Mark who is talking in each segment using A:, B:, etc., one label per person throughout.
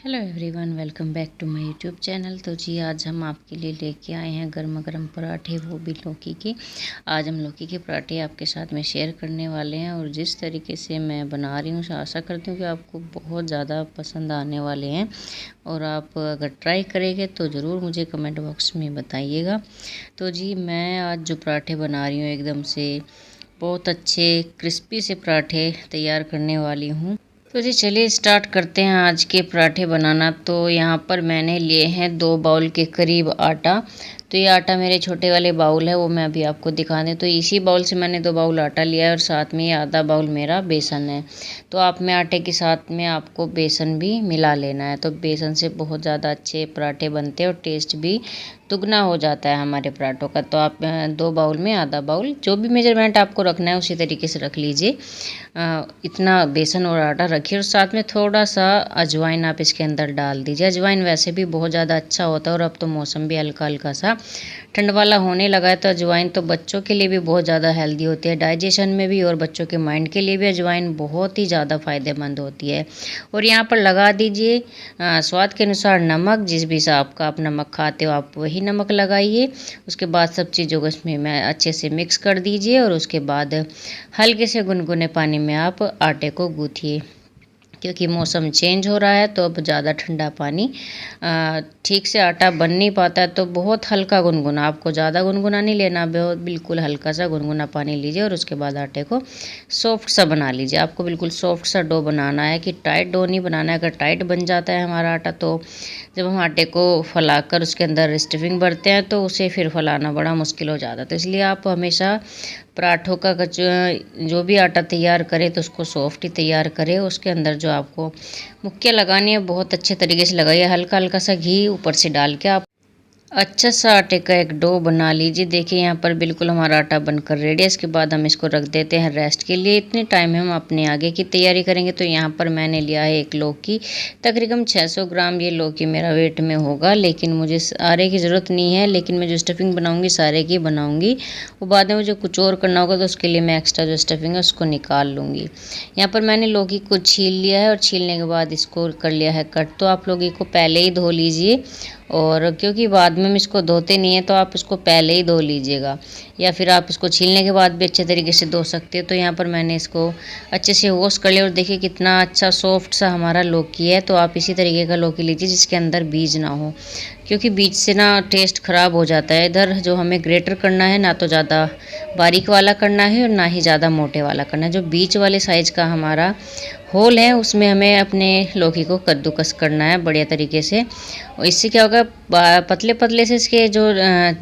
A: Hello everyone, welcome back to my YouTube channel. तो जी आज हम आपके लिए लेके आए हैं गर्मा गर्म पराठे, वो भी लौकी के। आज हम लौकी के पराठे आपके साथ में शेयर करने वाले हैं और जिस तरीके से मैं बना रही हूँ आशा करती हूँ कि आपको बहुत ज़्यादा पसंद आने वाले हैं। और आप अगर ट्राई करेंगे तो ज़रूर मुझे कमेंट बॉक्स में बताइएगा। तो जी मैं आज जो पराठे बना रही हूँ एकदम से बहुत अच्छे क्रिस्पी से पराठे तैयार करने वाली हूँ। तो जी चलिए स्टार्ट करते हैं आज के पराठे बनाना। तो यहाँ पर मैंने लिए हैं 2 बाउल के करीब आटा। तो ये आटा मेरे छोटे वाले बाउल है, वो मैं अभी आपको दिखा दें। तो इसी बाउल से मैंने 2 बाउल आटा लिया है और साथ में ये आधा बाउल मेरा बेसन है। तो आप में आटे के साथ में आपको बेसन भी मिला लेना है। तो बेसन से बहुत ज़्यादा अच्छे पराठे बनते हैं और टेस्ट भी दुगना हो जाता है हमारे पराठों का। तो आप 2 बाउल में आधा बाउल जो भी मेजरमेंट आपको रखना है उसी तरीके से रख लीजिए। इतना बेसन और आटा रखिए और साथ में थोड़ा सा अजवाइन आप इसके अंदर डाल दीजिए। अजवाइन वैसे भी बहुत ज़्यादा अच्छा होता है और अब तो मौसम भी हल्का हल्का सा ठंड वाला होने लगा है। तो अजवाइन तो बच्चों के लिए भी बहुत ज़्यादा हेल्दी होती है, डाइजेशन में भी, और बच्चों के माइंड के लिए भी अजवाइन बहुत ही ज़्यादा फ़ायदेमंद होती है। और यहाँ पर लगा दीजिए स्वाद के अनुसार नमक। जिस भी हिसाब का आप नमक खाते हो आप वही नमक लगाइए। उसके बाद सब चीज़ों को इसमें मैं अच्छे से मिक्स कर दीजिए और उसके बाद हल्के से गुनगुने पानी में आप आटे को गूँथिए। क्योंकि मौसम चेंज हो रहा है तो अब ज़्यादा ठंडा पानी ठीक से आटा बन नहीं पाता है। तो बहुत हल्का गुनगुना, आपको ज़्यादा गुनगुना नहीं लेना, बहुत बिल्कुल हल्का सा गुनगुना पानी लीजिए और उसके बाद आटे को सॉफ्ट सा बना लीजिए। आपको बिल्कुल सॉफ्ट सा डो बनाना है, कि टाइट डो नहीं बनाना है। अगर टाइट बन जाता है हमारा आटा तो जब हम आटे को फैलाकर उसके अंदर स्टफिंग भरते हैं तो उसे फिर फैलाना बड़ा मुश्किल हो जाता है। तो इसलिए आप हमेशा पराठों का जो भी आटा तैयार करें तो उसको सॉफ्ट ही तैयार करें। उसके अंदर जो आपको मुक्कियाँ लगानी है बहुत अच्छे तरीके से लगाइए। हल्का हल्का सा घी ऊपर से डाल के आप अच्छा सा आटे का एक डो बना लीजिए। देखिए यहाँ पर बिल्कुल हमारा आटा बनकर रेडी है। इसके बाद हम इसको रख देते हैं रेस्ट के लिए। इतने टाइम में हम अपने आगे की तैयारी करेंगे। तो यहाँ पर मैंने लिया है एक लौकी, तकरीबन 600 ग्राम ये लौकी मेरा वेट में होगा। लेकिन मुझे सारे की ज़रूरत नहीं है, लेकिन मैं जो स्टफिंग बनाऊँगी सारे की बनाऊँगी। वो बाद में मुझे कुछ और करना होगा तो उसके लिए मैं एक्स्ट्रा जो स्टफिंग है उसको निकाल लूँगी। यहाँ पर मैंने लौकी को छील लिया है और छीलने के बाद इसको कर लिया है कट। तो आप लौकी को पहले ही धो लीजिए, और क्योंकि बाद में हम इसको धोते नहीं है तो आप इसको पहले ही धो लीजिएगा, या फिर आप इसको छीलने के बाद भी अच्छे तरीके से धो सकते हो। तो यहाँ पर मैंने इसको अच्छे से वॉश कर लिया और देखिए कितना अच्छा सॉफ्ट सा हमारा लौकी है। तो आप इसी तरीके का लौकी लीजिए जिसके अंदर बीज ना हो, क्योंकि बीज से ना टेस्ट ख़राब हो जाता है। इधर जो हमें ग्रेटर करना है ना तो ज़्यादा बारीक वाला करना है और ना ही ज़्यादा मोटे वाला करना है। जो बीच वाले साइज़ का हमारा होल है उसमें हमें अपने लौकी को कद्दूकस करना है बढ़िया तरीके से। और इससे क्या होगा, पतले पतले से इसके जो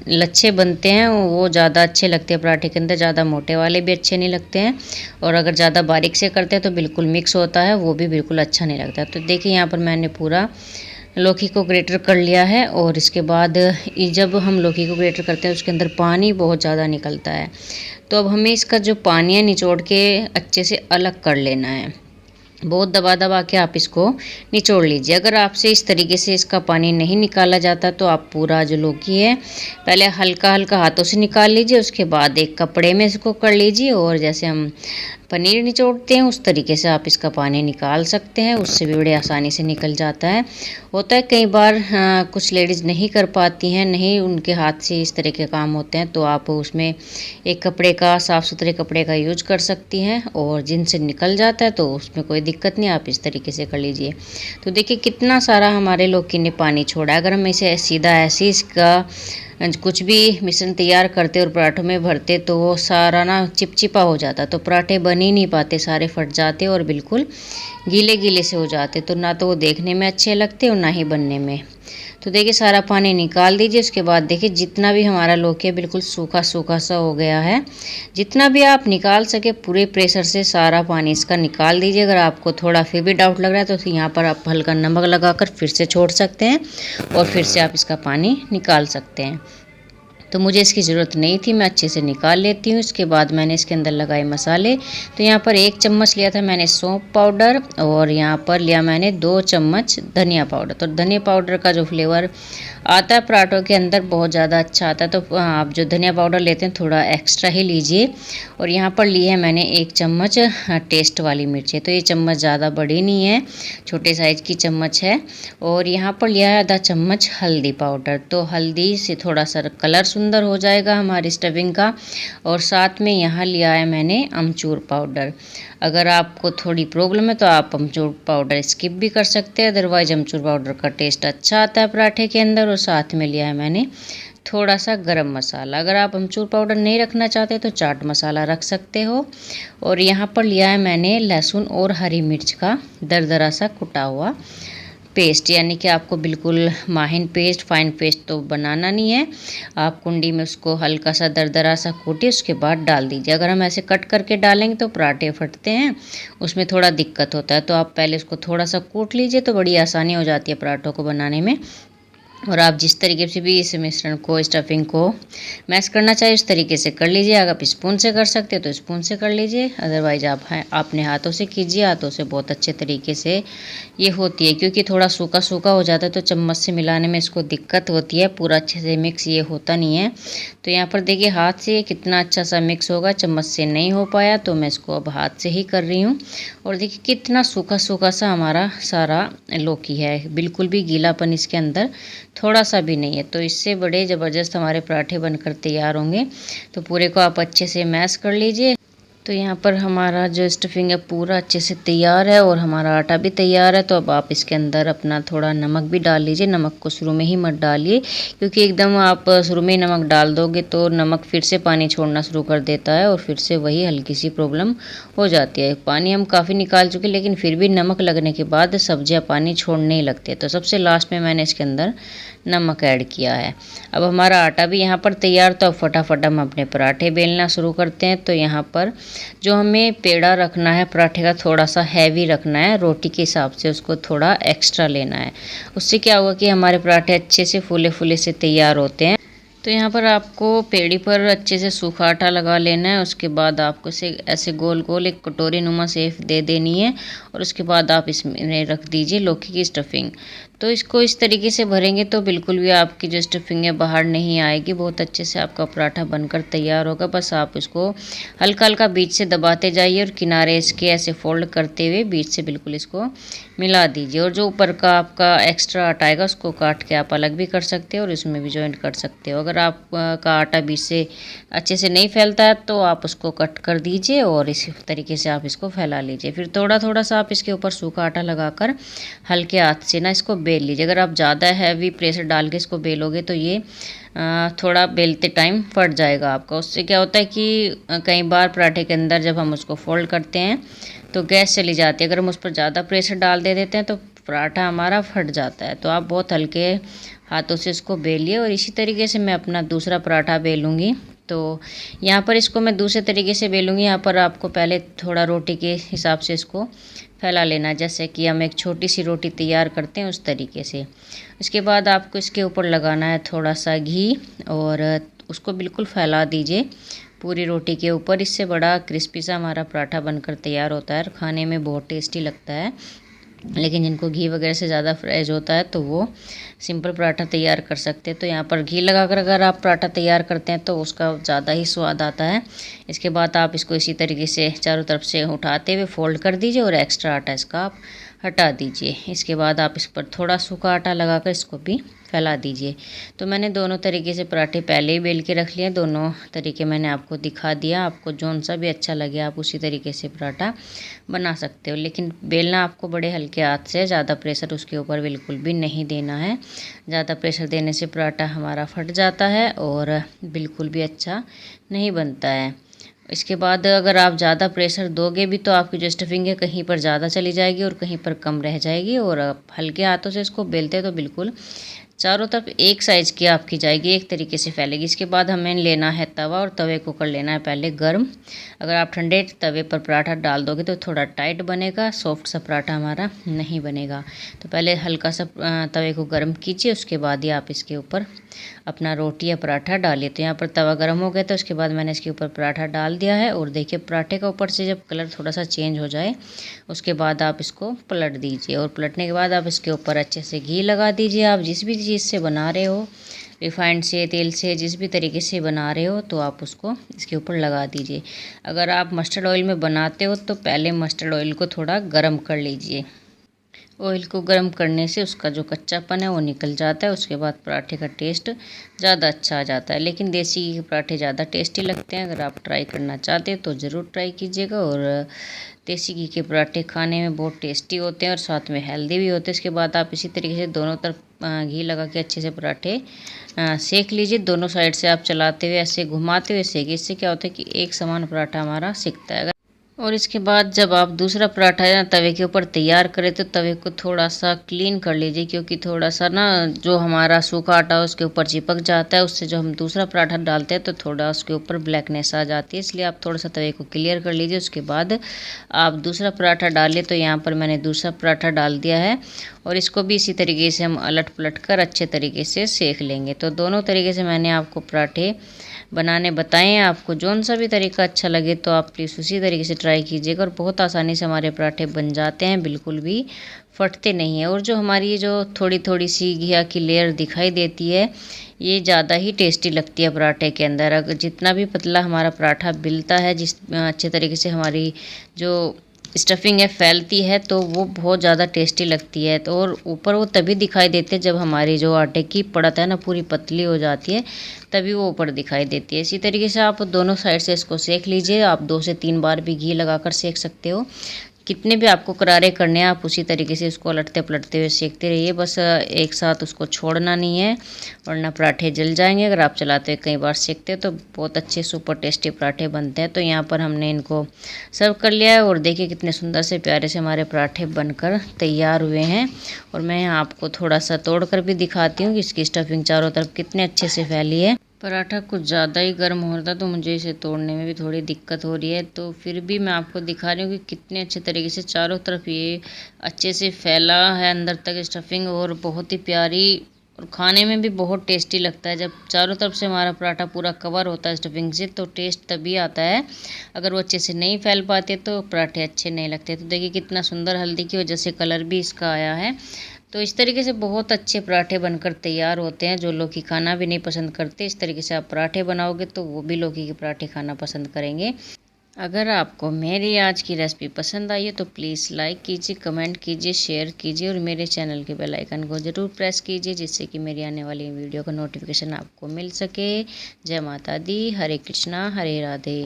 A: लच्छे बनते हैं वो ज़्यादा अच्छे लगते हैं पराठे के अंदर, ज़्यादा मोटे वाले भी अच्छे नहीं लगते हैं। और अगर ज़्यादा बारीक से करते हैं तो बिल्कुल मिक्स होता है, वो भी बिल्कुल अच्छा नहीं लगता। तो देखिए यहाँ पर मैंने पूरा लौकी को ग्रेटर कर लिया है। और इसके बाद जब हम लौकी को ग्रेटर करते हैं उसके अंदर पानी बहुत ज़्यादा निकलता है। तो अब हमें इसका जो पानी है निचोड़ के अच्छे से अलग कर लेना है। बहुत दबा दबा के आप इसको निचोड़ लीजिए। अगर आपसे इस तरीके से इसका पानी नहीं निकाला जाता तो आप पूरा जो लौकी है पहले हल्का हल्का हाथों से निकाल लीजिए, उसके बाद एक कपड़े में इसको कर लीजिए और जैसे हम पनीर निचोड़ते हैं उस तरीके से आप इसका पानी निकाल सकते हैं। उससे भी बड़े आसानी से निकल जाता है। होता है कई बार कुछ लेडीज़ नहीं कर पाती हैं, नहीं उनके हाथ से इस तरह के काम होते हैं, तो आप उसमें एक कपड़े का, साफ़ सुथरे कपड़े का यूज कर सकती हैं। और जिनसे निकल जाता है तो उसमें कोई दिक्कत नहीं, आप इस तरीके से कर लीजिए। तो देखिए कितना सारा हमारे लौकी ने पानी छोड़ा। अगर हम इसे सीधा ऐसे इसका कुछ भी मिश्रण तैयार करते और पराठों में भरते तो वो सारा ना चिपचिपा हो जाता, तो पराठे बन ही नहीं पाते, सारे फट जाते और बिल्कुल गीले गीले से हो जाते। तो ना तो वो देखने में अच्छे लगते और ना ही बनने में। तो देखिए सारा पानी निकाल दीजिए। उसके बाद देखिए जितना भी हमारा लौकी है बिल्कुल सूखा सूखा सा हो गया है। जितना भी आप निकाल सके पूरे प्रेशर से सारा पानी इसका निकाल दीजिए। अगर आपको थोड़ा फिर भी डाउट लग रहा है तो यहाँ पर आप हल्का नमक लगाकर फिर से छोड़ सकते हैं और फिर से आप इसका पानी निकाल सकते हैं। तो मुझे इसकी ज़रूरत नहीं थी, मैं अच्छे से निकाल लेती हूँ। इसके बाद मैंने इसके अंदर लगाए मसाले। तो यहाँ पर 1 चम्मच लिया था मैंने सौंफ पाउडर और यहाँ पर लिया मैंने 2 चम्मच धनिया पाउडर। तो धनिया पाउडर का जो फ्लेवर आता है पराठों के अंदर बहुत ज़्यादा अच्छा आता है, तो आप जो धनिया पाउडर लेते हैं थोड़ा एक्स्ट्रा ही लीजिए। और यहाँ पर ली है मैंने 1 चम्मच टेस्ट वाली मिर्ची। तो ये चम्मच ज़्यादा बड़ी नहीं है, छोटे साइज़ की चम्मच है। और यहाँ पर लिया है आधा चम्मच हल्दी पाउडर। तो हल्दी से थोड़ा सा कलर सुंदर हो जाएगा हमारी स्टफिंग का। और साथ में यहाँ लिया है मैंने अमचूर पाउडर। अगर आपको थोड़ी प्रॉब्लम है तो आप अमचूर पाउडर स्किप भी कर सकते हैं, अदरवाइज अमचूर पाउडर का टेस्ट अच्छा आता है पराठे के अंदर। और साथ में लिया है मैंने थोड़ा सा गरम मसाला। अगर आप अमचूर पाउडर नहीं रखना चाहते तो चाट मसाला रख सकते हो। और यहाँ पर लिया है मैंने लहसुन और हरी मिर्च का दरदरा सा कुटा हुआ पेस्ट, यानी कि आपको बिल्कुल माहिन पेस्ट, फाइन पेस्ट तो बनाना नहीं है। आप कुंडी में उसको हल्का सा दरदरा सा कूटिए, उसके बाद डाल दीजिए। अगर हम ऐसे कट करके डालेंगे तो पराठे फटते हैं, उसमें थोड़ा दिक्कत होता है। तो आप पहले उसको थोड़ा सा कूट लीजिए तो बड़ी आसानी हो जाती है पराठों को बनाने में। और आप जिस तरीके से भी इस मिश्रण को, स्टफिंग को मैश करना चाहिए उस तरीके से कर लीजिए। अगर आप स्पून से कर सकते हो तो स्पून से कर लीजिए, अदरवाइज आप अपने हाथों से कीजिए। हाथों से बहुत अच्छे तरीके से ये होती है, क्योंकि थोड़ा सूखा सूखा हो जाता है तो चम्मच से मिलाने में इसको दिक्कत होती है, पूरा अच्छे से मिक्स ये होता नहीं है। तो यहाँ पर देखिए हाथ से कितना अच्छा सा मिक्स होगा, चम्मच से नहीं हो पाया तो मैं इसको अब हाथ से ही कर रही हूँ। और देखिए कितना सूखा सूखा सा हमारा सारा लौकी है, बिल्कुल भी गीलापन इसके अंदर थोड़ा सा भी नहीं है। तो इससे बड़े ज़बरदस्त हमारे पराठे बनकर तैयार होंगे। तो पूरे को आप अच्छे से मैश कर लीजिए। तो यहाँ पर हमारा जो स्टफिंग है पूरा अच्छे से तैयार है और हमारा आटा भी तैयार है। तो अब आप इसके अंदर अपना थोड़ा नमक भी डाल लीजिए। नमक को शुरू में ही मत डालिए, क्योंकि एकदम आप शुरू में ही नमक डाल दोगे तो नमक फिर से पानी छोड़ना शुरू कर देता है और फिर से वही हल्की सी प्रॉब्लम हो जाती है। पानी हम काफ़ी निकाल चुके, लेकिन फिर भी नमक लगने के बाद सब्जियाँ पानी छोड़ने ही लगती है। तो सबसे लास्ट में मैंने इसके अंदर नमक ऐड किया है। अब हमारा आटा भी यहाँ पर तैयार, तो अब फटाफट हम अपने पराठे बेलना शुरू करते हैं। तो यहाँ पर जो हमें पेड़ा रखना है पराठे का थोड़ा सा हैवी रखना है, रोटी के हिसाब से उसको थोड़ा एक्स्ट्रा लेना है। उससे क्या होगा कि हमारे पराठे अच्छे से फूले फूले से तैयार होते हैं। तो यहाँ पर आपको पेड़ी पर अच्छे से सूखा आटा लगा लेना है। उसके बाद आपको इसे ऐसे गोल गोल एक कटोरी नुमा शेप दे देनी है और उसके बाद आप इसमें रख दीजिए लौकी की स्टफिंग। तो इसको इस तरीके से भरेंगे तो बिल्कुल भी आपकी जो स्टफिंग है बाहर नहीं आएगी, बहुत अच्छे से आपका पराठा बनकर तैयार होगा। बस आप इसको हल्का हल्का बीच से दबाते जाइए और किनारे इसके ऐसे फोल्ड करते हुए बीच से बिल्कुल इसको मिला दीजिए। और जो ऊपर का आपका एक्स्ट्रा आटा आएगा उसको काट के आप अलग भी कर सकते हो और इसमें भी जॉइंट कर सकते हो। अगर आपका आटा बीच से अच्छे से नहीं फैलता है तो आप उसको कट कर दीजिए और इसी तरीके से आप इसको फैला लीजिए। फिर थोड़ा थोड़ा सा आप इसके ऊपर सूखा आटा लगाकर हल्के हाथ से ना इसको बेल लीजिए। अगर आप ज़्यादा हैवी प्रेशर डाल के इसको बेलोगे तो ये थोड़ा बेलते टाइम फट जाएगा आपका। उससे क्या होता है कि कई बार पराठे के अंदर जब हम उसको फोल्ड करते हैं तो गैस चली जाती है। अगर हम उस पर ज़्यादा प्रेशर डाल दे देते हैं तो पराठा हमारा फट जाता है। तो आप बहुत हल्के हाथों से इसको बेलिए और इसी तरीके से मैं अपना दूसरा पराठा बेलूँगी। तो यहाँ पर इसको मैं दूसरे तरीके से बेलूँगी। यहाँ पर आपको पहले थोड़ा रोटी के हिसाब से इसको फैला लेना, जैसे कि हम एक छोटी सी रोटी तैयार करते हैं उस तरीके से। इसके बाद आपको इसके ऊपर लगाना है थोड़ा सा घी और उसको बिल्कुल फैला दीजिए पूरी रोटी के ऊपर। इससे बड़ा क्रिस्पी सा हमारा पराठा बनकर तैयार होता है और खाने में बहुत टेस्टी लगता है। लेकिन जिनको घी वगैरह से ज़्यादा फ्रेश होता है तो वो सिंपल पराठा तैयार कर सकते हैं। तो यहाँ पर घी लगाकर अगर आप पराठा तैयार करते हैं तो उसका ज़्यादा ही स्वाद आता है। इसके बाद आप इसको इसी तरीके से चारों तरफ से उठाते हुए फोल्ड कर दीजिए और एक्स्ट्रा आटा इसका आप हटा दीजिए। इसके बाद आप इस पर थोड़ा सूखा आटा लगाकर इसको भी फैला दीजिए। तो मैंने दोनों तरीके से पराठे पहले ही बेल के रख लिए, दोनों तरीके मैंने आपको दिखा दिया। आपको जौन सा भी अच्छा लगे आप उसी तरीके से पराठा बना सकते हो, लेकिन बेलना आपको बड़े हल्के हाथ से, ज़्यादा प्रेशर उसके ऊपर बिल्कुल भी नहीं देना है। ज़्यादा प्रेशर देने से पराठा हमारा फट जाता है और बिल्कुल भी अच्छा नहीं बनता है। इसके बाद अगर आप ज़्यादा प्रेशर दोगे भी तो आपकी जो स्टफिंग है कहीं पर ज़्यादा चली जाएगी और कहीं पर कम रह जाएगी। और आप हल्के हाथों से इसको बेलते तो बिल्कुल चारों तरफ एक साइज़ की आपकी जाएगी, एक तरीके से फैलेगी। इसके बाद हमें लेना है तवा और तवे को कर लेना है पहले गर्म। अगर आप ठंडे तवे पर पराठा डाल दोगे तो थोड़ा टाइट बनेगा, सॉफ्ट सा पराठा हमारा नहीं बनेगा। तो पहले हल्का सा तवे को गर्म कीजिए, उसके बाद ही आप इसके ऊपर अपना रोटी या पराठा डालिए। तो यहाँ पर तवा गर्म हो गया तो उसके बाद मैंने इसके ऊपर पराठा डाल दिया है। और देखिए पराठे का ऊपर से जब कलर थोड़ा सा चेंज हो जाए उसके बाद आप इसको पलट दीजिए। और पलटने के बाद आप इसके ऊपर अच्छे से घी लगा दीजिए। आप जिस भी चीज़ से बना रहे हो, रिफाइंड से, तेल से, जिस भी तरीके से बना रहे हो, तो आप उसको इसके ऊपर लगा दीजिए। अगर आप मस्टर्ड ऑयल में बनाते हो तो पहले मस्टर्ड ऑयल को थोड़ा गर्म कर लीजिए। ऑयल को गर्म करने से उसका जो कच्चापन है वो निकल जाता है। उसके बाद पराठे का टेस्ट ज़्यादा अच्छा आ जाता है। लेकिन देसी घी के पराठे ज़्यादा टेस्टी लगते हैं। अगर आप ट्राई करना चाहते हो तो ज़रूर ट्राई कीजिएगा। और देसी घी के पराठे खाने में बहुत टेस्टी होते हैं और साथ में हेल्दी भी होते हैं। इसके बाद आप इसी तरीके से दोनों तरफ घी लगा के अच्छे से पराठे सेक लीजिए। दोनों साइड से आप चलाते हुए ऐसे घुमाते हुए सेकिए। इससे क्या होता है कि एक समान पराठा हमारा सिकता है। और इसके बाद जब आप दूसरा पराठा या तवे के ऊपर तैयार करें तो तवे को थोड़ा सा क्लीन कर लीजिए, क्योंकि थोड़ा सा ना जो हमारा सूखा आटा है उसके ऊपर चिपक जाता है। उससे जो हम दूसरा पराठा डालते हैं तो थोड़ा उसके ऊपर ब्लैकनेस आ जाती है। इसलिए आप थोड़ा सा तवे को क्लियर कर लीजिए। उसके बाद आप दूसरा पराठा डालिए। तो यहाँ पर मैंने दूसरा पराठा डाल दिया है और इसको भी इसी तरीके से हम अलट पलट कर अच्छे तरीके से सेक लेंगे। तो दोनों तरीके से मैंने आपको पराठे बनाने बताए हैं। आपको जौन सा भी तरीका अच्छा लगे तो आप प्लीज़ उसी तरीके से ट्राई कीजिएगा। और बहुत आसानी से हमारे पराठे बन जाते हैं, बिल्कुल भी फटते नहीं हैं। और जो हमारी जो थोड़ी थोड़ी सी घिया की लेयर दिखाई देती है, ये ज़्यादा ही टेस्टी लगती है पराठे के अंदर। अगर जितना भी पतला हमारा पराठा बिलता है, जिस अच्छे तरीके से हमारी जो स्टफिंग है फैलती है, तो वो बहुत ज़्यादा टेस्टी लगती है। तो और ऊपर वो तभी दिखाई देते हैं जब हमारी जो आटे की परत है ना पूरी पतली हो जाती है, तभी वो ऊपर दिखाई देती है। इसी तरीके से आप दोनों साइड से इसको सेक लीजिए। आप 2 से 3 बार भी घी लगाकर सेक सकते हो। कितने भी आपको करारे करने हैं आप उसी तरीके से इसको उलटते पलटते हुए सेकते रहिए। बस एक साथ उसको छोड़ना नहीं है वरना पराठे जल जाएंगे। अगर आप चलाते हुए कई बार सेकते हो तो बहुत अच्छे सुपर टेस्टी पराठे बनते हैं। तो यहाँ पर हमने इनको सर्व कर लिया है और देखिए कितने सुंदर से प्यारे से हमारे पराठे बनकर तैयार हुए हैं। और मैं यहाँ आपको थोड़ा सा तोड़ कर भी दिखाती हूँ कि इसकी स्टफिंग चारों तरफ कितने अच्छे से फैली है। पराठा कुछ ज़्यादा ही गर्म हो रहा था तो मुझे इसे तोड़ने में भी थोड़ी दिक्कत हो रही है, तो फिर भी मैं आपको दिखा रही हूँ कि कितने अच्छे तरीके से चारों तरफ ये अच्छे से फैला है अंदर तक स्टफिंग। और बहुत ही प्यारी और खाने में भी बहुत टेस्टी लगता है। जब चारों तरफ से हमारा पराठा पूरा कवर होता है स्टफिंग से तो टेस्ट तभी आता है। अगर वो अच्छे से नहीं फैल पाते तो पराठे अच्छे नहीं लगते। तो देखिए कितना सुंदर हल्दी की वजह से कलर भी इसका आया है। तो इस तरीके से बहुत अच्छे पराठे बनकर तैयार होते हैं। जो लोग खाना भी नहीं पसंद करते, इस तरीके से आप पराठे बनाओगे तो वो भी लौकी के पराठे खाना पसंद करेंगे। अगर आपको मेरी आज की रेसिपी पसंद आई है तो प्लीज़ लाइक कीजिए, कमेंट कीजिए, शेयर कीजिए और मेरे चैनल के बेल आइकन को ज़रूर प्रेस कीजिए, जिससे कि मेरी आने वाली वीडियो का नोटिफिकेशन आपको मिल सके। जय माता दी, हरे कृष्णा, हरे राधे।